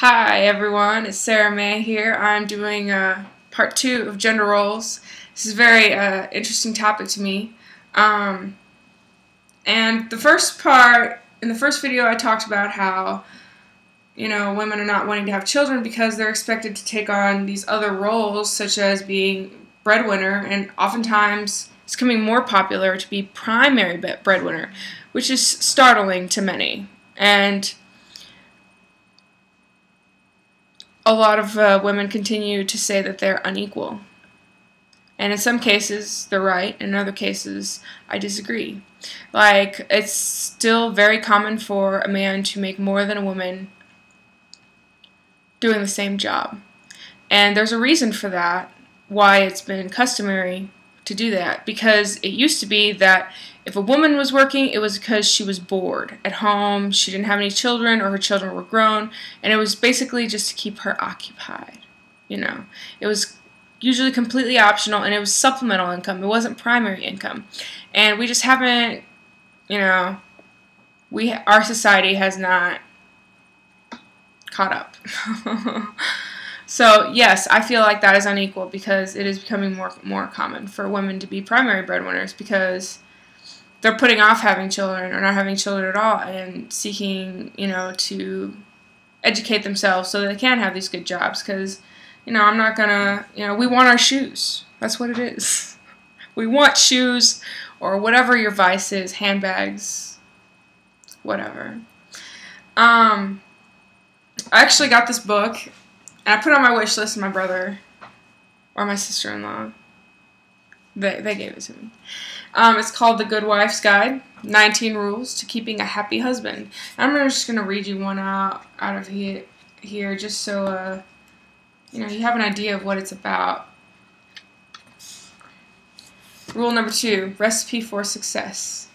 Hi everyone, it's Sarah May here. I'm doing part 2 of gender roles. This is a very interesting topic to me. And the first part, in the first video I talked about how, women are not wanting to have children because they're expected to take on these other roles such as being breadwinner, and oftentimes it's becoming more popular to be primary breadwinner, which is startling to many. And a lot of women continue to say that they're unequal. And in some cases, they're right. In other cases, I disagree. Like, it's still very common for a man to make more than a woman doing the same job. And there's a reason for that, why it's been customary to do that. Because it used to be that if a woman was working, it was because she was bored at home, she didn't have any children, or her children were grown, and it was basically just to keep her occupied. It was usually completely optional, and it was supplemental income. It wasn't primary income. And we just haven't, our society has not caught up. So, yes, I feel like that is unequal because it is becoming more common for women to be primary breadwinners because they're putting off having children or not having children at all and seeking, to educate themselves so that they can have these good jobs because, I'm not gonna, we want our shoes. That's what it is. We want shoes or whatever your vice is, handbags, whatever. I actually got this book and I put it on my wish list, and my brother or my sister-in-law, they gave it to me. It's called The Good Wife's Guide, 19 Rules to Keeping a Happy Husband. I'm just going to read you one out of here just so, you have an idea of what it's about. Rule number 2, Recipe for Success.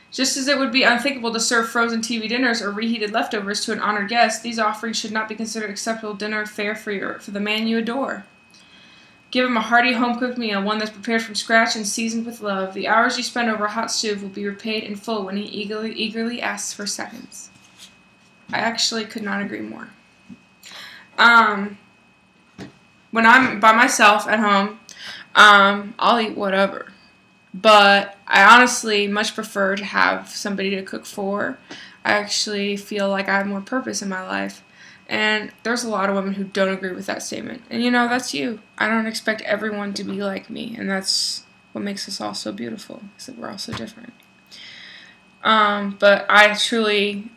Just as it would be unthinkable to serve frozen TV dinners or reheated leftovers to an honored guest, these offerings should not be considered acceptable dinner fare for the man you adore. Give him a hearty home-cooked meal, one that's prepared from scratch and seasoned with love. The hours you spend over a hot stove will be repaid in full when he eagerly asks for seconds. I actually could not agree more. When I'm by myself at home, I'll eat whatever. But I honestly much prefer to have somebody to cook for. I actually feel like I have more purpose in my life. And there's a lot of women who don't agree with that statement. And that's you. I don't expect everyone to be like me. And that's what makes us all so beautiful, is that we're all so different. But I truly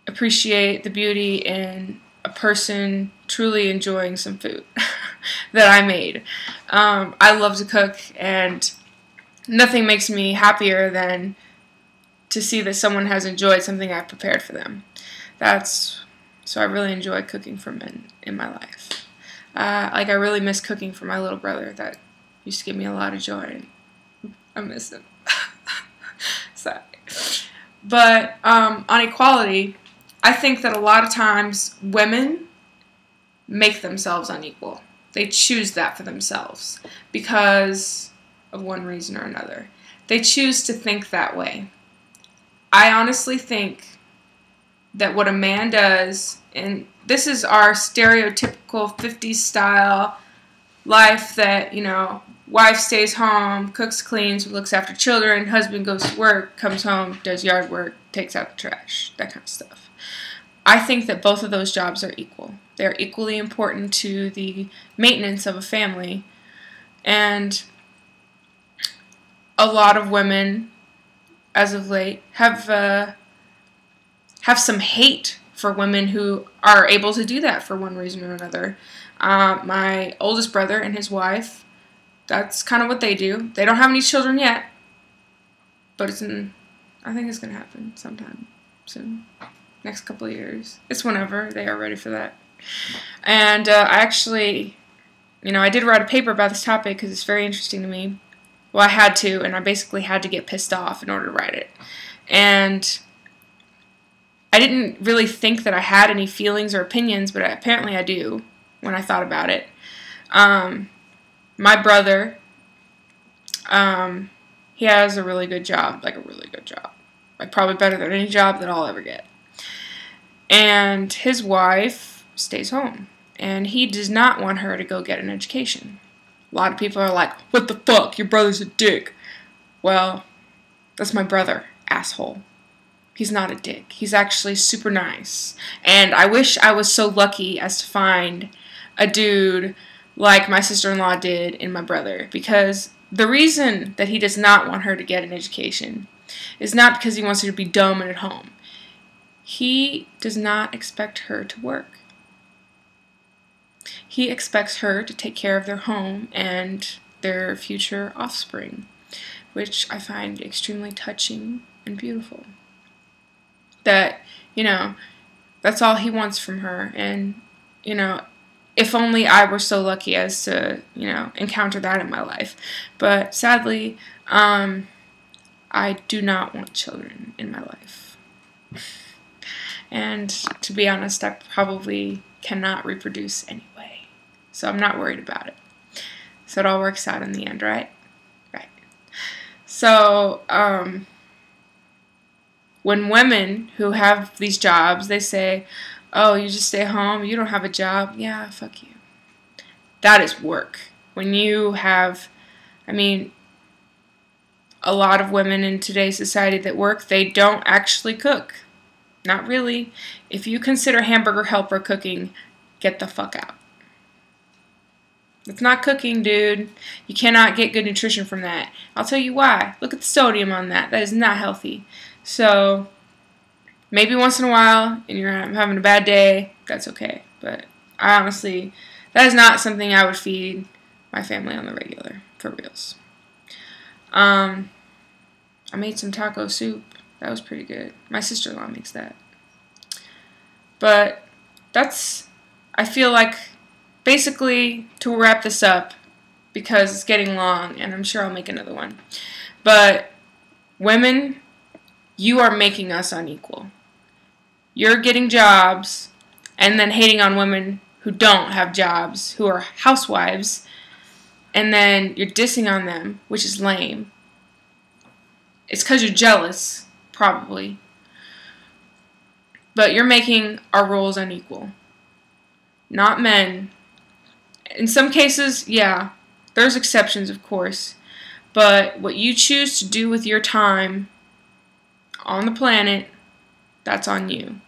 appreciate the beauty in a person truly enjoying some food that I made. I love to cook, and nothing makes me happier than to see that someone has enjoyed something I've prepared for them. So I really enjoy cooking for men in my life. I really miss cooking for my little brother. That used to give me a lot of joy. I miss him. Sorry. But on equality, I think that a lot of times women make themselves unequal. They choose that for themselves because of one reason or another. They choose to think that way. I honestly think that what a man does, and this is our stereotypical 50s style life that, wife stays home, cooks, cleans, looks after children, husband goes to work, comes home, does yard work, takes out the trash, that kind of stuff. I think that both of those jobs are equal. They're equally important to the maintenance of a family, and a lot of women, as of late, have some hate for women who are able to do that for one reason or another. My oldest brother and his wife, that's kind of what they do. They don't have any children yet, but I think it's going to happen sometime soon, next couple of years. It's whenever they are ready for that. And I actually, I did write a paper about this topic because it's very interesting to me. Well, I had to, and I basically had to get pissed off in order to write it. And I didn't really think that I had any feelings or opinions, but apparently I do when I thought about it. My brother, he has a really good job, like probably better than any job that I'll ever get. And his wife stays home. And he does not want her to go get an education. A lot of people are like, what the fuck, your brother's a dick. Well, that's my brother, asshole. He's not a dick. He's actually super nice. And I wish I was so lucky as to find a dude like my sister-in-law did in my brother. Because the reason that he does not want her to get an education is not because he wants her to be dumb and at home. He does not expect her to work. He expects her to take care of their home and their future offspring, which I find extremely touching and beautiful. That, that's all he wants from her. And, if only I were so lucky as to, encounter that in my life. But sadly, I do not want children in my life. And to be honest, I probably cannot reproduce anyway. So I'm not worried about it. So it all works out in the end, right? Right. So, when women who have these jobs, they say, oh, you just stay home, you don't have a job. Yeah, fuck you. That is work. When you have, a lot of women in today's society that work, they don't actually cook. Not really. If you consider hamburger helper cooking, get the fuck out. It's not cooking, dude. You cannot get good nutrition from that. I'll tell you why. Look at the sodium on that. That is not healthy. So, maybe once in a while, and you're having a bad day, that's okay. But I honestly, that is not something I would feed my family on the regular, for reals. I made some taco soup. That was pretty good. My sister-in-law makes that. But I feel like, basically, to wrap this up, because it's getting long, and I'm sure I'll make another one. But, women, you are making us unequal. You're getting jobs, and then hating on women who don't have jobs, who are housewives, and then you're dissing on them, which is lame. It's because you're jealous, probably. But you're making our roles unequal. Not men. In some cases, yeah, there's exceptions, of course. But what you choose to do with your time on the planet, that's on you.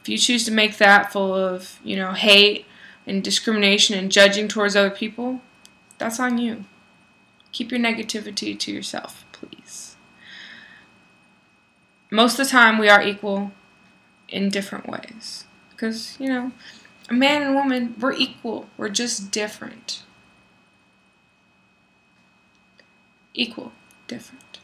If you choose to make that full of, hate and discrimination and judging towards other people, that's on you. Keep your negativity to yourself, please. Most of the time, we are equal in different ways. Because, a man and a woman, we're equal. We're just different. Equal, different.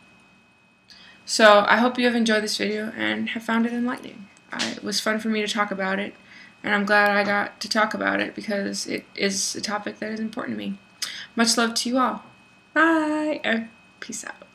So, I hope you have enjoyed this video and have found it enlightening. It was fun for me to talk about it, and I'm glad I got to talk about it because it is a topic that is important to me. Much love to you all. Bye, and peace out.